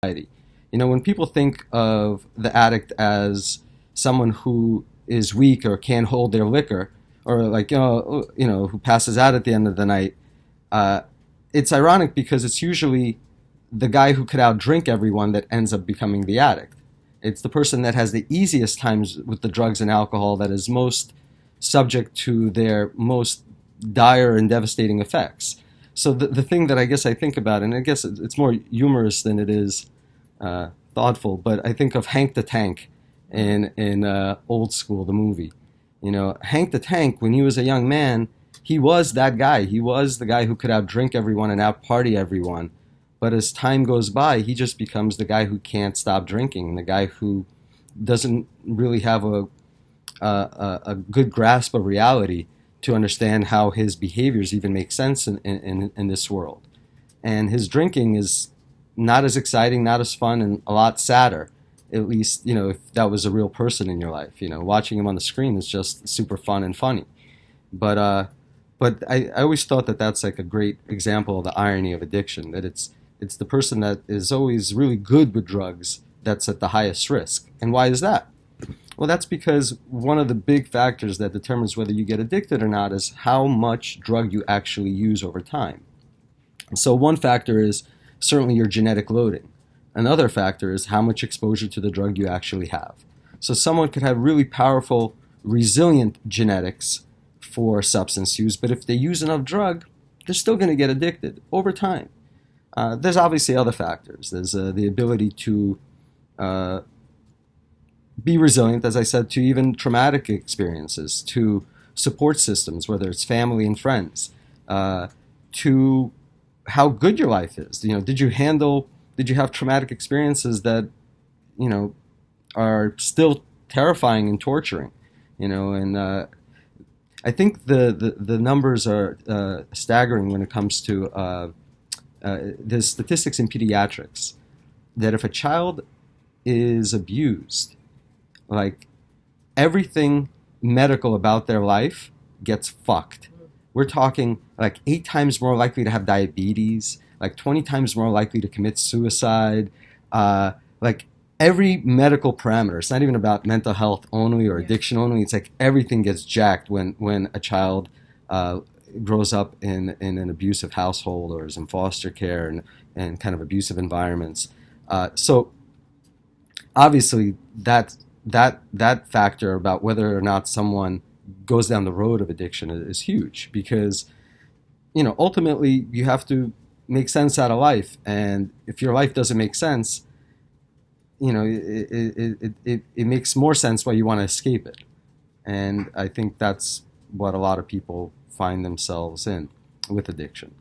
society. When people think of the addict as someone who is weak or can't hold their liquor, or like who passes out at the end of the night, uh, it's ironic because it's usually the guy who could outdrink everyone that ends up becoming the addict. It's the person that has the easiest times with the drugs and alcohol that is most subject to their most dire and devastating effects. So the thing that I guess I think about, and I guess it's more humorous than it is thoughtful, but I think of Hank the Tank in Old School, the movie. Hank the Tank, when he was a young man, he was that guy. He was the guy who could outdrink everyone and outparty everyone. But as time goes by, he just becomes the guy who can't stop drinking, the guy who doesn't really have a good grasp of reality to understand how his behaviors even make sense in this world. And his drinking is not as exciting, not as fun, and a lot sadder. At least, if that was a real person in your life. Watching him on the screen is just super fun and funny. But I always thought that that's like a great example of the irony of addiction, that it's the person that is always really good with drugs that's at the highest risk. And why is that? Well, that's because one of the big factors that determines whether you get addicted or not is how much drug you actually use over time. So one factor is certainly your genetic loading. Another factor is how much exposure to the drug you actually have. So someone could have really powerful, resilient genetics for substance use, but if they use enough drug, they're still going to get addicted over time. There's obviously other factors. There's the ability to be resilient, as I said, to even traumatic experiences, to support systems, whether it's family and friends, to how good your life is. Did you have traumatic experiences that, are still terrifying and torturing, and I think the numbers are staggering when it comes to the statistics in pediatrics, that if a child is abused, like everything medical about their life gets fucked. We're talking like 8 times more likely to have diabetes, like 20 times more likely to commit suicide, like every medical parameter. It's not even about mental health only or addiction only. It's like everything gets jacked when a child grows up in an abusive household or is in foster care and kind of abusive environments. So obviously that factor about whether or not someone goes down the road of addiction is huge, because ultimately you have to make sense out of life, and if your life doesn't make sense, it makes more sense why you want to escape it. And I think that's what a lot of people find themselves in with addiction.